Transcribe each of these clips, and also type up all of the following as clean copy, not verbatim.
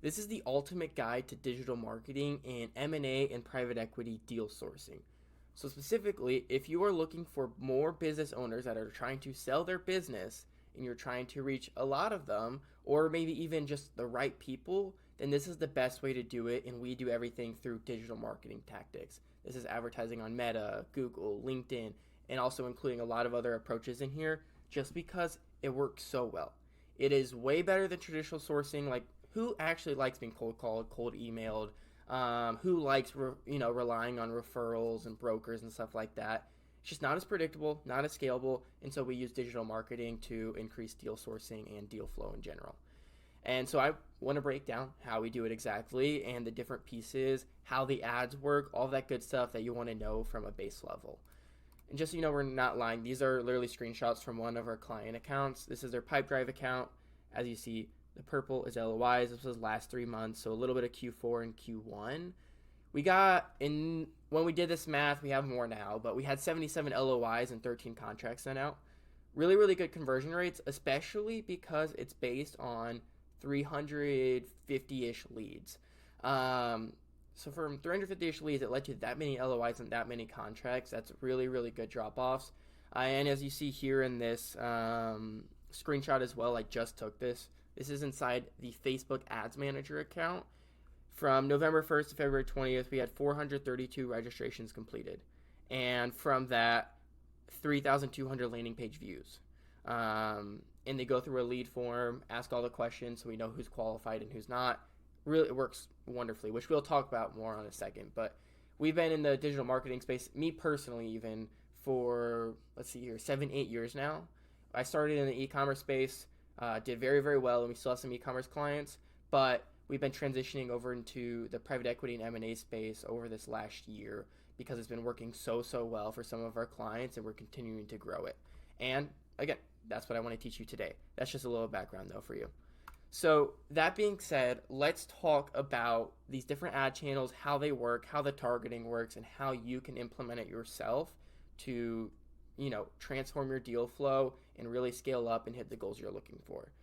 This is the ultimate guide to digital marketing and M&A and private equity deal sourcing. So specifically, if you are looking for more business owners that are trying to sell their business and you're trying to reach a lot of them or maybe even just the right people, then this is the best way to do it, and we do everything through digital marketing tactics. This is advertising on Meta, Google, LinkedIn, and also including a lot of other approaches in here just because it works so well. It is way better than traditional sourcing. Like, who actually likes being cold called, cold emailed? Who likes relying on referrals and brokers and stuff like that? It's just not as predictable, not as scalable, and so we use digital marketing to increase deal sourcing and deal flow in general. And so I want to break down how we do it exactly and the different pieces, how the ads work, all that good stuff that you want to know from a base level. And just so you know, we're not lying. These are literally screenshots from one of our client accounts. This is their Pipedrive account. As you see, the purple is LOIs. This was last 3 months, so a little bit of Q4 and Q1. We got in when we did this math, we have more now, but we had 77 LOIs and 13 contracts sent out. Really, really good conversion rates, especially because it's based on 350-ish leads. So from 350-ish leads, it led to that many LOIs and that many contracts. That's really, really good drop-offs. And as you see here in this screenshot as well, I just took this. This is inside the Facebook Ads Manager account. From November 1st to February 20th, we had 432 registrations completed. And from that, 3,200 landing page views. And they go through a lead form, ask all the questions so we know who's qualified and who's not. Really, it works wonderfully, which we'll talk about more on in a second. But we've been in the digital marketing space, me personally even, for, 7-8 years now. I started in the e-commerce space, did very, very well, and we still have some e-commerce clients. But we've been transitioning over into the private equity and M&A space over this last year because it's been working so, so well for some of our clients, and we're continuing to grow it. And again, that's what I want to teach you today. That's just a little background, though, for you. So that being said, let's talk about these different ad channels, how they work, how the targeting works, and how you can implement it yourself to, transform your deal flow and really scale up and hit the goals you're looking for.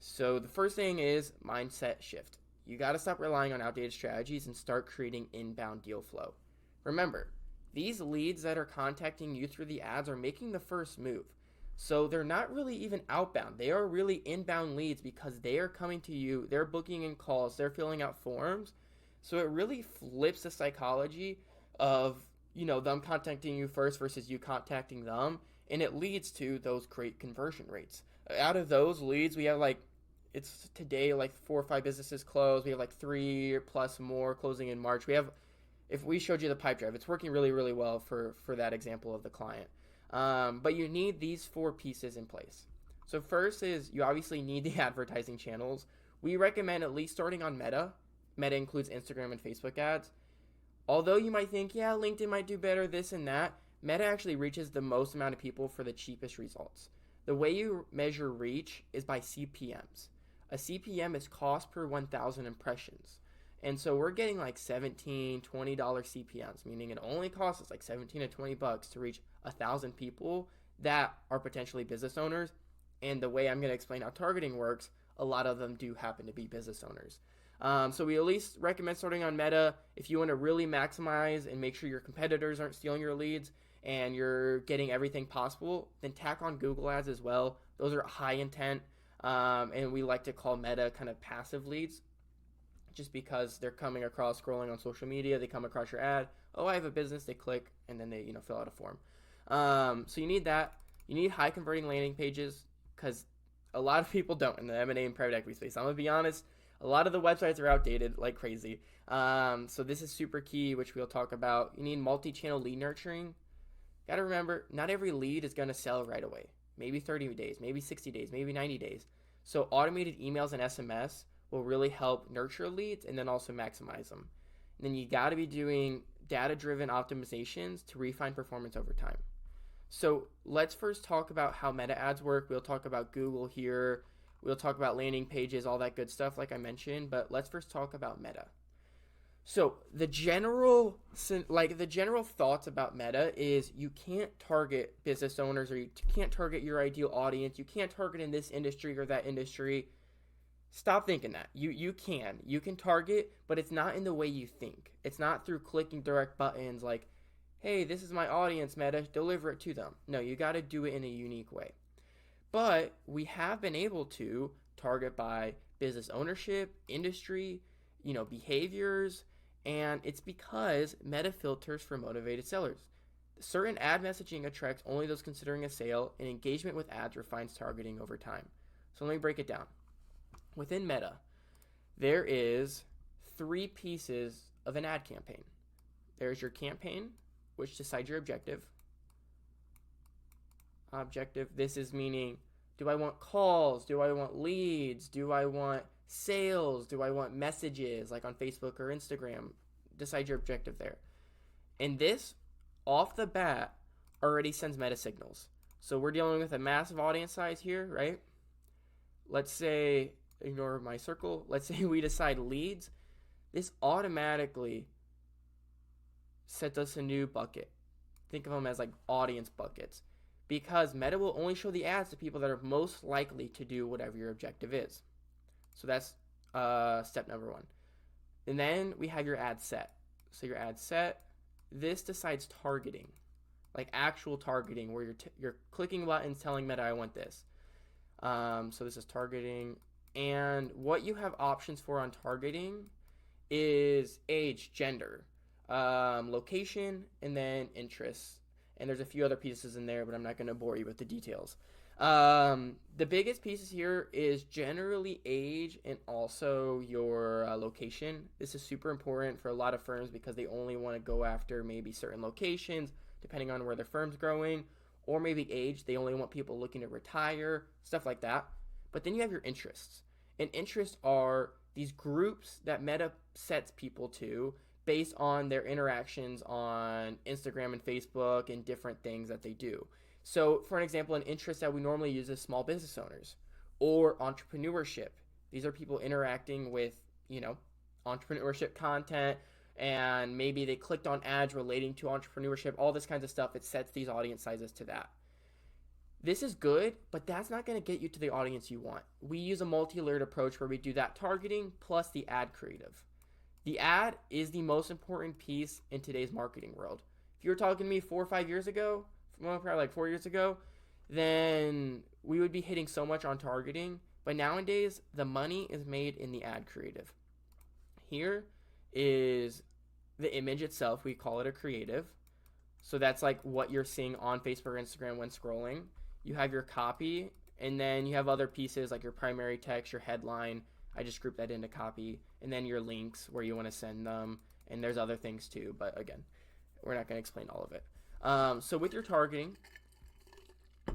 So the first thing is mindset shift. You got to stop relying on outdated strategies and start creating inbound deal flow. Remember, these leads that are contacting you through the ads are making the first move. So they're not really even outbound. They are really inbound leads because they are coming to you, they're booking in calls, they're filling out forms. So it really flips the psychology of, them contacting you first versus you contacting them. And it leads to those great conversion rates. Out of those leads, we have it's today 4 or 5 businesses closed. We have 3 plus more closing in March. If we showed you the Pipedrive, it's working really, really well for that example of the client. But you need these 4 pieces in place. So first is you obviously need the advertising channels. We recommend at least starting on Meta. Meta includes Instagram and Facebook ads. Although you might think, yeah, LinkedIn might do better, this and that, Meta actually reaches the most amount of people for the cheapest results. The way you measure reach is by CPMs. A CPM is cost per 1,000 impressions. And so we're getting $17, $20 CPMs, meaning it only costs us $17 to $20 to reach 1,000 people that are potentially business owners. And the way I'm going to explain how targeting works, a lot of them do happen to be business owners. So we at least recommend starting on Meta. If you want to really maximize and make sure your competitors aren't stealing your leads and you're getting everything possible, then tack on Google ads as well. Those are high intent, and we like to call Meta kind of passive leads, just because they're coming across scrolling on social media. They come across your ad. Oh, I have a business. They click, and then they fill out a form. So you need that. You need high converting landing pages because a lot of people don't in the M&A and private equity space. I'm going to be honest. A lot of the websites are outdated like crazy. So this is super key, which we'll talk about. You need multi-channel lead nurturing. Got to remember, not every lead is going to sell right away. Maybe 30 days, maybe 60 days, maybe 90 days. So automated emails and SMS will really help nurture leads and then also maximize them. And then you got to be doing data-driven optimizations to refine performance over time. So let's first talk about how meta ads work. We'll talk about Google here. We'll talk about landing pages, all that good stuff like I mentioned. But let's first talk about Meta. So the general thoughts about Meta is you can't target business owners, or you can't target your ideal audience. You can't target in this industry or that industry. Stop thinking that. You can target, but it's not in the way you think. It's not through clicking direct buttons like, hey, this is my audience, Meta, deliver it to them. No, you got to do it in a unique way. But we have been able to target by business ownership, industry, behaviors, and it's because Meta filters for motivated sellers. Certain ad messaging attracts only those considering a sale, and engagement with ads refines targeting over time. So let me break it down. Within Meta, there is 3 pieces of an ad campaign. There's your campaign, which decides your objective. This is meaning, do I want calls? Do I want leads? Do I want sales? Do I want messages like on Facebook or Instagram? Decide your objective there. And this, off the bat, already sends meta signals. So we're dealing with a massive audience size here, right? Let's say, ignore my circle, let's say we decide leads. This automatically sets us a new bucket. Think of them as like audience buckets, because Meta will only show the ads to people that are most likely to do whatever your objective is. So that's step number 1. And then we have your ad set. So your ad set, this decides targeting, like actual targeting, where you're clicking buttons telling Meta I want this. So this is targeting, and what you have options for on targeting is age, gender, location, and then interests. And there's a few other pieces in there, but I'm not going to bore you with the details. The biggest pieces here is generally age and also your location. This is super important for a lot of firms because they only want to go after maybe certain locations depending on where their firm's growing, or maybe age. They only want people looking to retire, stuff like that. But then you have your interests. And interests are these groups that Meta sets people to based on their interactions on Instagram and Facebook and different things that they do. So, for an example, an interest that we normally use is small business owners or entrepreneurship. These are people interacting with, entrepreneurship content, and maybe they clicked on ads relating to entrepreneurship, all this kinds of stuff. It sets these audience sizes to that. This is good, but that's not going to get you to the audience you want. We use a multi-layered approach where we do that targeting plus the ad creative. The ad is the most important piece in today's marketing world. If you were talking to me 4 or 5 years ago, probably like 4 years ago, then we would be hitting so much on targeting. But nowadays, the money is made in the ad creative. Here is the image itself. We call it a creative. So that's like what you're seeing on Facebook or Instagram when scrolling. You have your copy, and then you have other pieces like your primary text, your headline. I just grouped that into copy. And then your links where you want to send them. And there's other things too. But again, we're not going to explain all of it. So with your targeting,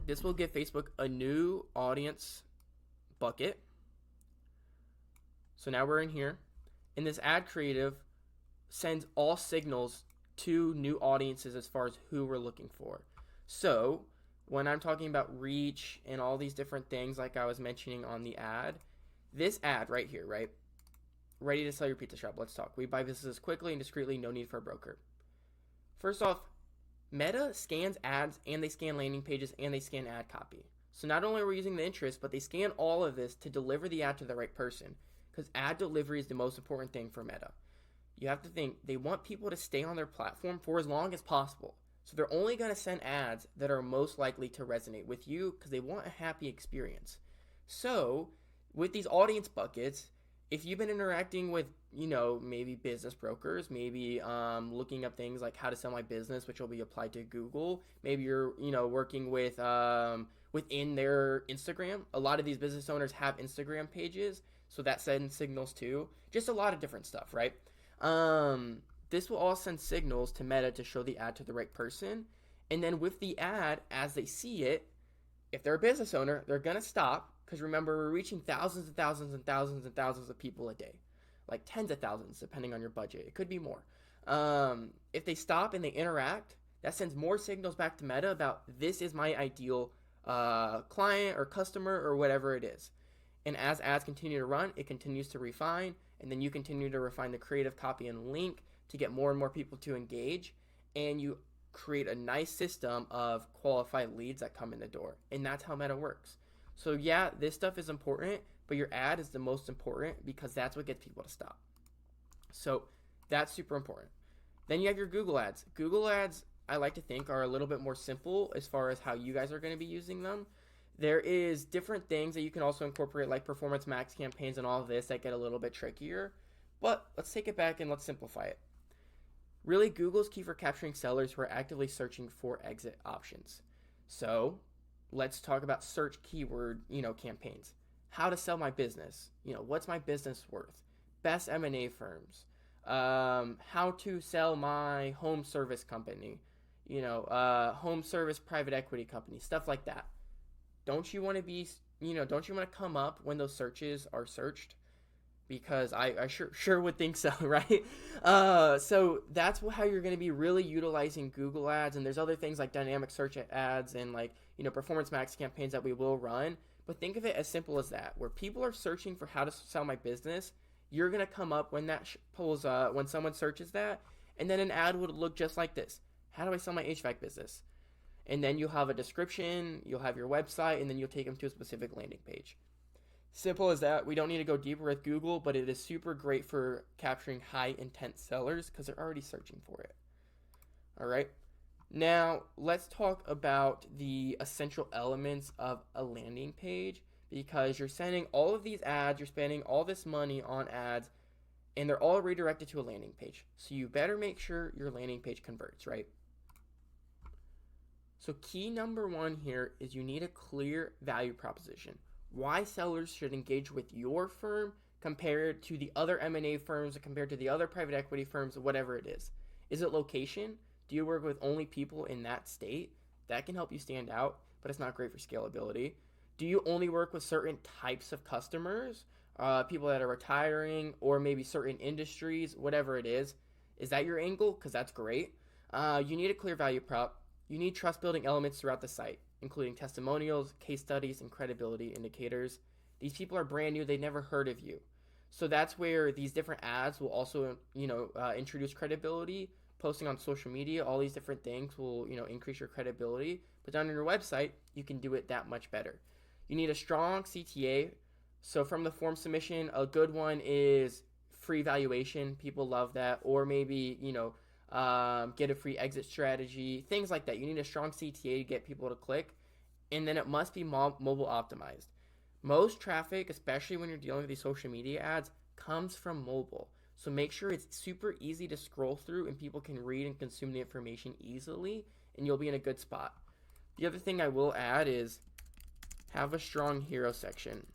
this will give Facebook a new audience bucket. So now we're in here. And this ad creative sends all signals to new audiences as far as who we're looking for. So when I'm talking about reach and all these different things like I was mentioning on the ad, this ad right here, right? Ready to sell your pizza shop. Let's talk. We buy businesses quickly and discreetly. No need for a broker. First off, Meta scans ads, and they scan landing pages, and they scan ad copy. So not only are we using the interest, but they scan all of this to deliver the ad to the right person, because ad delivery is the most important thing for Meta. You have to think, they want people to stay on their platform for as long as possible. So they're only going to send ads that are most likely to resonate with you because they want a happy experience. So with these audience buckets, if you've been interacting with, maybe business brokers, maybe looking up things like how to sell my business, which will be applied to Google. Maybe you're, working with within their Instagram. A lot of these business owners have Instagram pages, so that sends signals too. Just a lot of different stuff, right? This will all send signals to Meta to show the ad to the right person. And then with the ad, as they see it, if they're a business owner, they're going to stop. Because remember, we're reaching thousands and thousands and thousands and thousands of people a day. Like tens of thousands, depending on your budget. It could be more. If they stop and they interact, that sends more signals back to Meta about this is my ideal client or customer or whatever it is. And as ads continue to run, it continues to refine. And then you continue to refine the creative copy and link to get more and more people to engage. And you create a nice system of qualified leads that come in the door. And that's how Meta works. So yeah, this stuff is important, but your ad is the most important because that's what gets people to stop. So that's super important. Then you have your Google ads. Google ads, I like to think, are a little bit more simple as far as how you guys are going to be using them. There is different things that you can also incorporate, like performance max campaigns and all of this, that get a little bit trickier. But let's take it back and let's simplify it. Really, Google's key for capturing sellers who are actively searching for exit options. So let's talk about search keyword, campaigns. How to sell my business. What's my business worth? Best M&A firms. How to sell my home service company. Home service private equity company. Stuff like that. Don't you want to come up when those searches are searched? Because I sure would think so, right? So that's how you're going to be really utilizing Google ads. And there's other things like dynamic search ads and performance max campaigns that we will run. But think of it as simple as that, where people are searching for how to sell my business. You're going to come up when that pulls when someone searches that. And then an ad would look just like this. How do I sell my HVAC business? And then you'll have a description, you'll have your website, and then you'll take them to a specific landing page. Simple as that. We don't need to go deeper with Google, but it is super great for capturing high intent sellers because they're already searching for it. All right. Now, let's talk about the essential elements of a landing page, because you're sending all of these ads, you're spending all this money on ads, and they're all redirected to a landing page. So you better make sure your landing page converts, right? So key number one here is you need a clear value proposition. Why sellers should engage with your firm compared to the other M&A firms, compared to the other private equity firms, whatever it is. Is it location? Do you work with only people in that state? That can help you stand out, but it's not great for scalability. Do you only work with certain types of customers, people that are retiring, or maybe certain industries, whatever it is? Is that your angle? Because that's great. You need a clear value prop. You need trust-building elements throughout the site, including testimonials, case studies, and credibility indicators. These people are brand new. They never heard of you. So that's where these different ads will also, introduce credibility. Posting on social media, all these different things will, increase your credibility. But on your website, you can do it that much better. You need a strong CTA. So from the form submission, a good one is free valuation. People love that. Or maybe, get a free exit strategy, things like that. You need a strong CTA to get people to click, and then it must be mobile optimized. Most traffic, especially when you're dealing with these social media ads, comes from mobile. So make sure it's super easy to scroll through and people can read and consume the information easily, and you'll be in a good spot. The other thing I will add is have a strong hero section.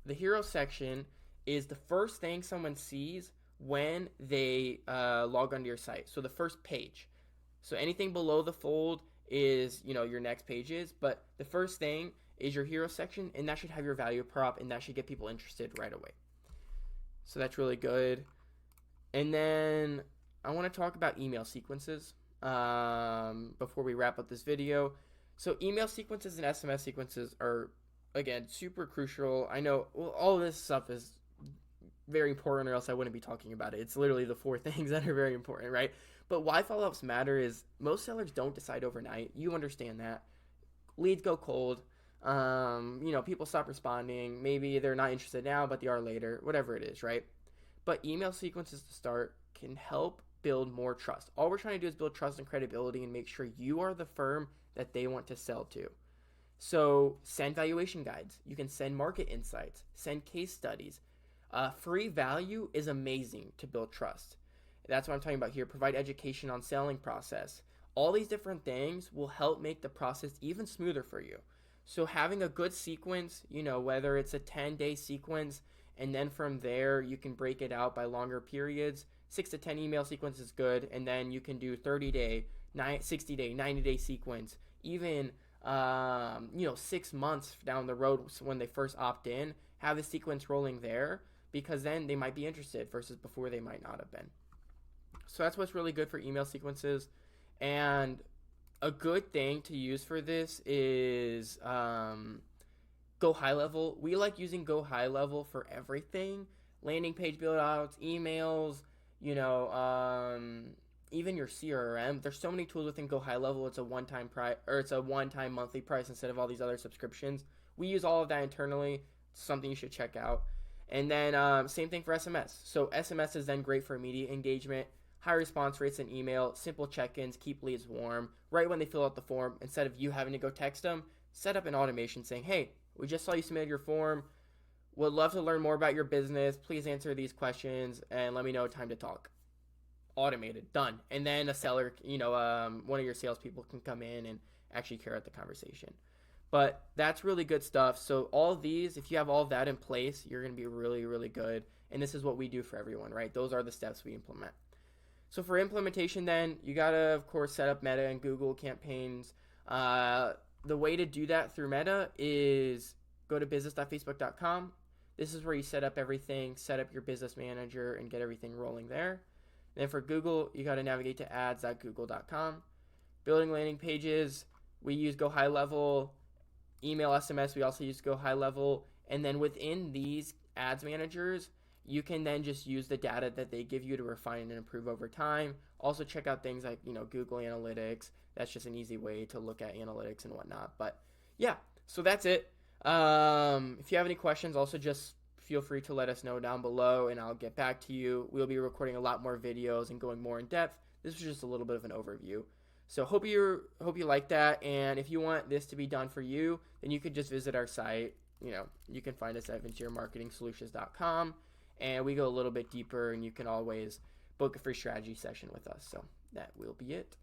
The hero section is the first thing someone sees when they log onto your site. So the first page. So anything below the fold is, your next pages, but the first thing is your hero section, and that should have your value prop, and that should get people interested right away. So that's really good. And then I want to talk about email sequences before we wrap up this video. So email sequences and SMS sequences are, again, super crucial. I know all of this stuff is very important, or else I wouldn't be talking about it. It's literally the 4 things that are very important, right? But why follow-ups matter is most sellers don't decide overnight. You understand that. Leads go cold. People stop responding. Maybe they're not interested now, but they are later. Whatever it is, right? But email sequences to start can help build more trust. All we're trying to do is build trust and credibility and make sure you are the firm that they want to sell to. So send valuation guides. You can send market insights. Send case studies. Free value is amazing to build trust. That's what I'm talking about here. Provide education on selling process. All these different things will help make the process even smoother for you. So having a good sequence, whether it's a 10-day sequence, and then from there you can break it out by longer periods. 6 to 10 email sequence is good, and then you can do 30-day, 60-day, 90-day sequence. Even 6 months down the road when they first opt in, have a sequence rolling there, because then they might be interested versus before they might not have been. So that's what's really good for email sequences. And a good thing to use for this is Go High Level. We like using Go High Level for everything. Landing page build outs, emails, even your CRM. There's so many tools within Go High Level. It's a one-time price, or it's a one-time monthly price instead of all these other subscriptions. We use all of that internally. something you should check out. And then same thing for SMS. So SMS is then great for immediate engagement, high response rates in email, simple check-ins, keep leads warm. Right when they fill out the form, instead of you having to go text them, set up an automation saying, hey, we just saw you submit your form. Would love to learn more about your business. Please answer these questions and let me know time to talk. Automated, done. And then a seller, one of your salespeople can come in and actually carry out the conversation. But that's really good stuff. So all of these, if you have all of that in place, you're going to be really, really good. And this is what we do for everyone, right? Those are the steps we implement. So for implementation then, you got to, of course, set up Meta and Google campaigns. The way to do that through Meta is go to business.facebook.com. This is where you set up everything, set up your business manager, and get everything rolling there. Then for Google, you got to navigate to ads.google.com. Building landing pages, we use Go High Level. Email, SMS, we also use Go High Level. And then within these ads managers, you can then just use the data that they give you to refine and improve over time. Also check out things like, Google Analytics. That's just an easy way to look at analytics and whatnot. But yeah, so that's it. If you have any questions, also just feel free to let us know down below and I'll get back to you. We'll be recording a lot more videos and going more in depth. This was just a little bit of an overview. So hope you like that, and if you want this to be done for you, then you could just visit our site. You can find us at VenturaMarketingSolutions.com, and we go a little bit deeper, and you can always book a free strategy session with us. So that will be it.